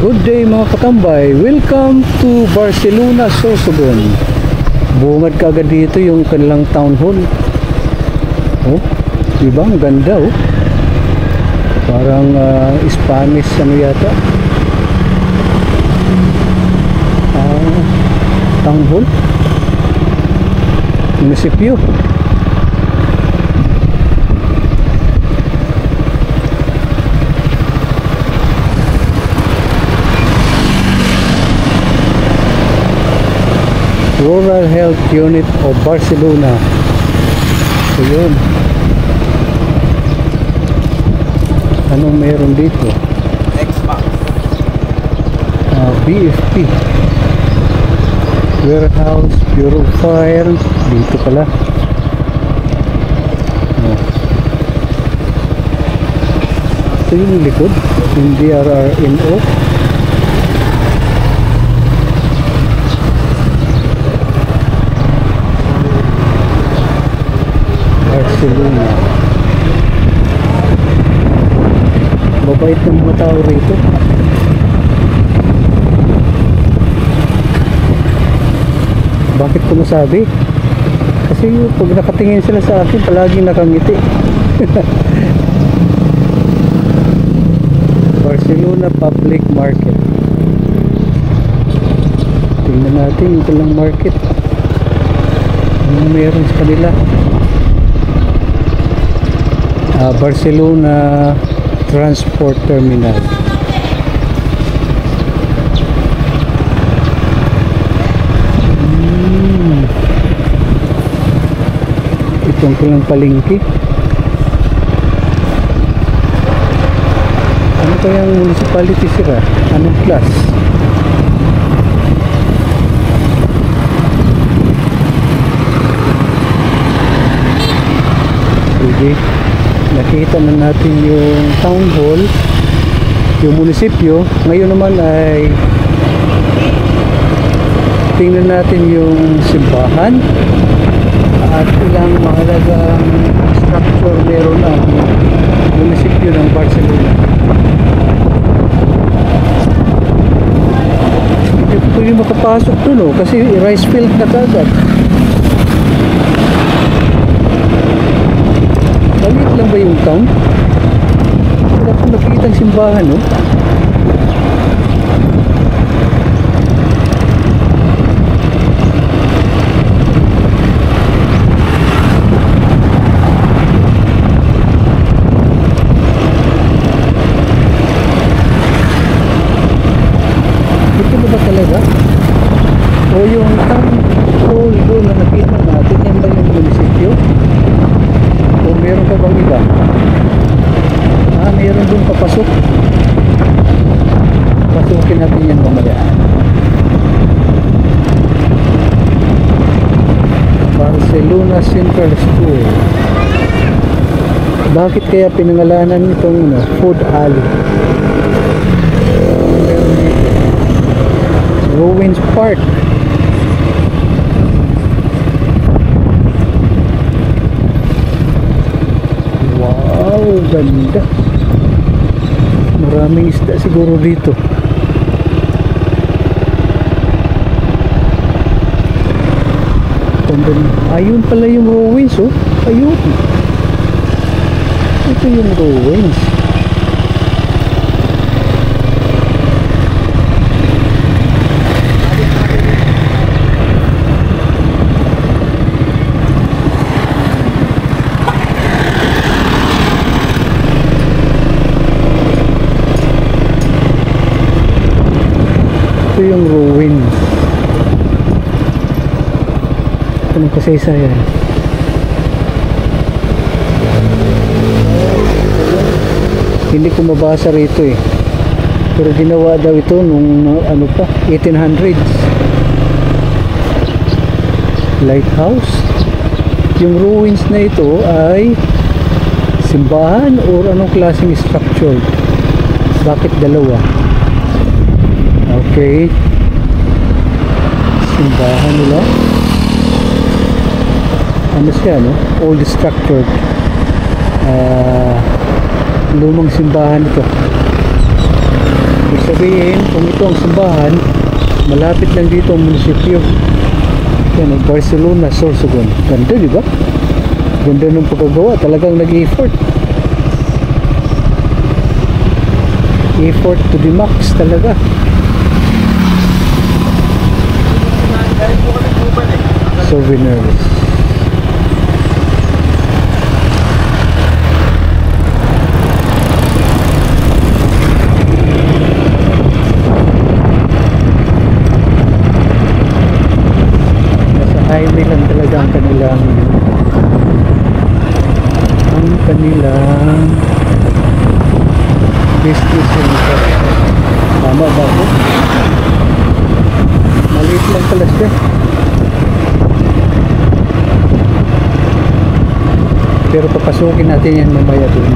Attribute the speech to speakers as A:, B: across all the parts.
A: Good day mga katambay, welcome to Barcelona, Sorsogon. Bungad kagad dito yung kanilang town hall. Oh, diba? Ang ganda oh. Parang Spanish ano yata. Town hall munisipyo. Rural Health Unit of Barcelona. So yun. Anong meron dito?
B: Xbox.
A: BFP Warehouse, Bureau of Fire. Dito pala. Ito yung likod. Yung DRRNO. Barcelona. Mabait ng mga tao rito. Bakit ko nasabi? Kasi pag nakatingin sila sa akin, palaging nakangiti. Barcelona Public Market. Tingnan natin yung talang market. Ano meron sa kanila? Barcelona Transport Terminal. Itong kulang palengke. Ano kayang municipality sila? Anong class? Sige. Nakita na natin yung town hall, yung munisipyo. Ngayon naman ay tingnan natin yung simbahan at ilang mahalagang structure meron ang munisipyo ng Barcelona. Hindi ko pwede makapasok dun oh, kasi rice field na kagad. Maliit lang ba yung town? Wala akong nakikita ang simbahan, no? Ito ba talaga? O yung town hall doon na nakita natin, yan ba yung munisipyo? O meron pa bang iba? Meron doon papasok. Pasukin natin yan mamaya. Barcelona Central School. Bakit kaya pinangalanan itong food alley? Meron dito. Ruins Park. Ganda. Maraming isda siguro dito. Ayun pala yung ruins oh. Ayun. Ito yung ruins. Ito yung ruins. Anong kasaysayan? Hindi ko mabasa rito eh. Pero ginawa daw ito nung ano pa, 1800s. Lighthouse. Yung ruins na ito ay simbahan or anong klaseng structure? Bakit dalawa? Okay. Simbahan nila. Ano siya, no? Old structured. Lumang simbahan ito. Ibig sabihin, kung ito ang simbahan, malapit lang dito ang munisipyo. Yan, ang Barcelona, Sorsogon. Ganda, di ba? Ganda ng pagkagawa. Talagang nag-effort. Effort to the max talaga. Souvenirs. Nasa highway lang talaga ang kanilang business center. Tama ba ako? Maliit lang pala siya. Pero papasukin natin yan mamaya doon.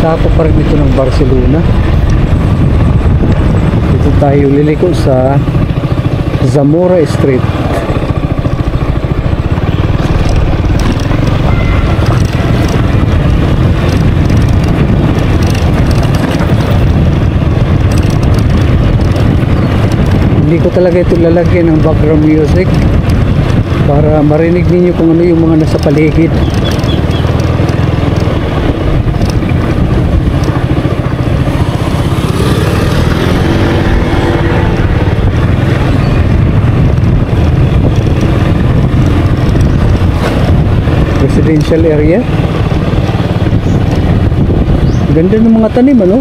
A: Sako pa rin ito ng Barcelona. Dito tayo liliko sa Zamora Street. Hindi ko talaga ito lalagyan ng background music para marinig ninyo kung ano yung mga nasa paligid. Residential area. Ganda ng mga tanim, ano?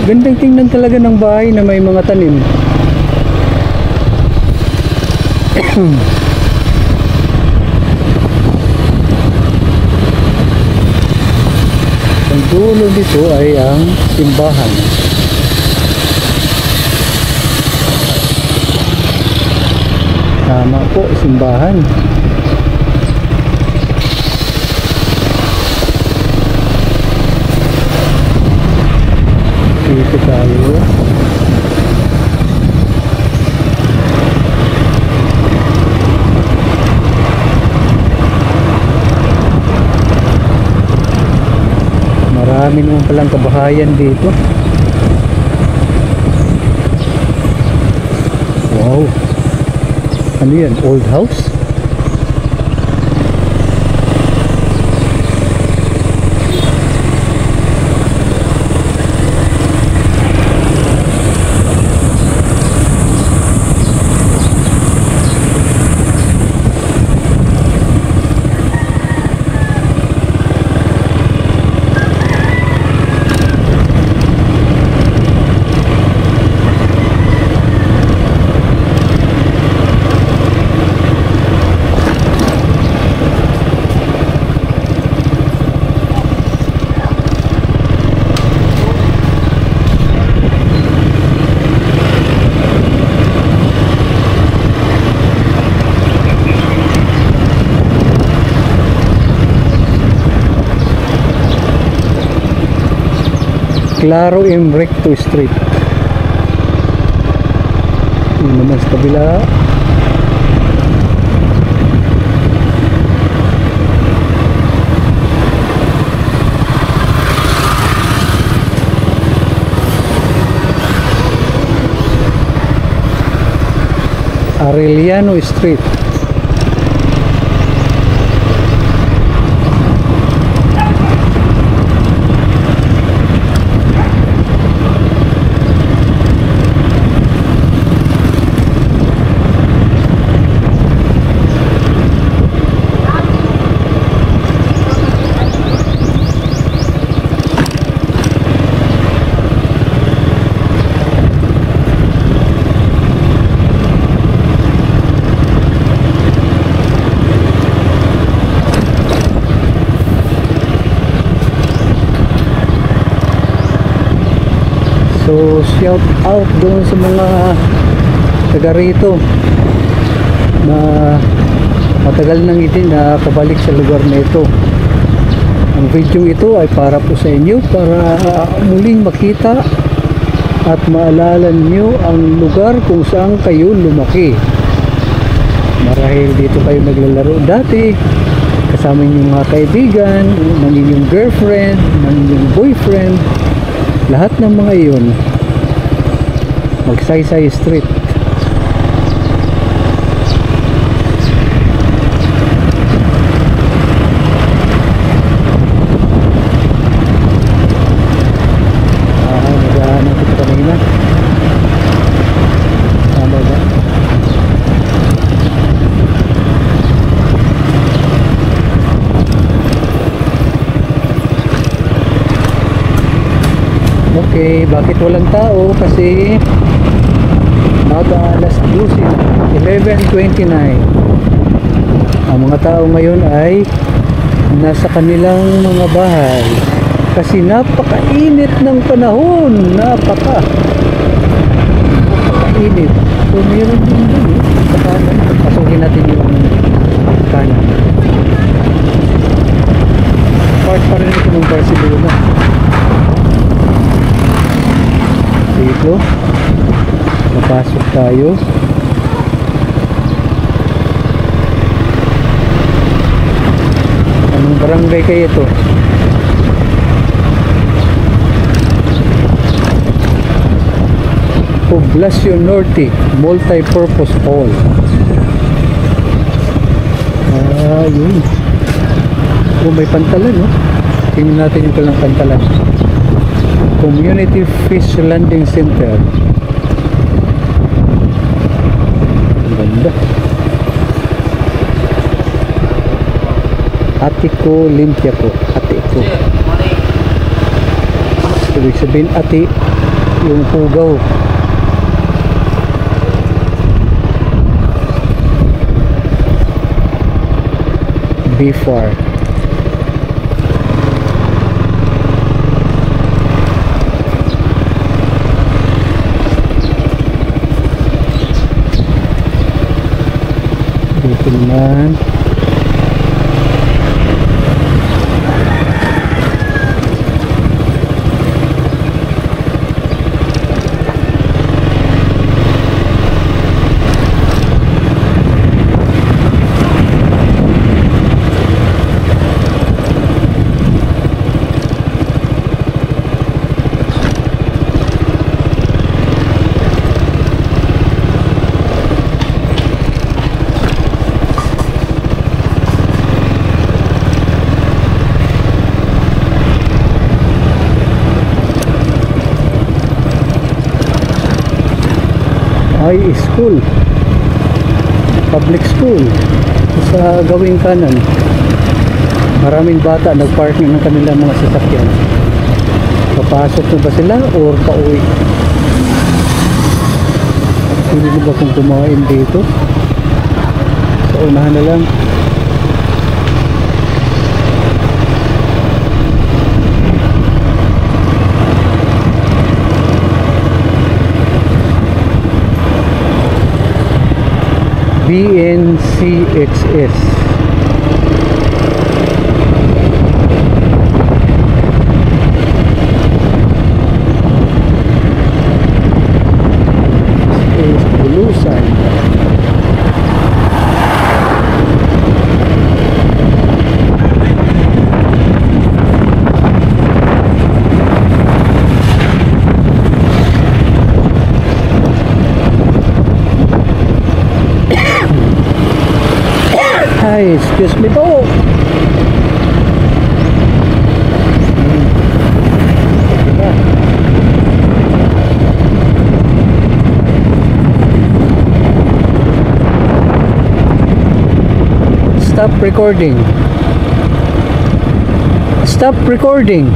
A: Gandang tingnan talaga ng bahay na may mga tanim. Ang dulo dito ay ang simbahan. Tama po, simbahan. Dito tayo. Marami naman palang kabahayan dito. Wow. Ano yan? Old house? Claro Recto Street. Yun naman sa kabila. Arellano Street. So shout out doon sa mga taga rito na Matagal nang hindi nakakabalik sa lugar na ito. Ang video ito ay para po sa inyo, para muling makita at maalala niyo ang lugar kung saan kayo lumaki. Marahil dito kayo naglalaro dati, kasama niyo mga kaibigan, ng inyong girlfriend, ng inyong boyfriend, lahat ng mga iyon. Magsaysay Street. Naghahanap ito kanina. Tama ba? Okay, bakit walang tao? Kasi alas 12 na, 11:29. Ang mga tao ngayon ay nasa kanilang mga bahay kasi napakainit ng panahon. Napakainit. So meron din dun sa kanan. Pasukin natin yung kanan. Part pa rin ito ng Barcelona. Dito napasok tayo. Anong barangay kayo ito? Poblacion Norte Multipurpose Hall. Yun. May pantalan, no? Tingnan natin yung kalang pantalan. Community Fish Landing Center. Ganda. Atiko Limpiaco. Atiko. Ibig sabihin ati yung pugaw. Before. Dito naman high school, public school sa gawing kanan. Maraming bata nagpark ng kanilang mga sasakyan. Papasok na ba sila or pauwi? Hindi ba kung kumain dito? Sa unahan na lang. BNCXS. Is Bulusan. Ay, excuse me po. Stop recording. Stop recording.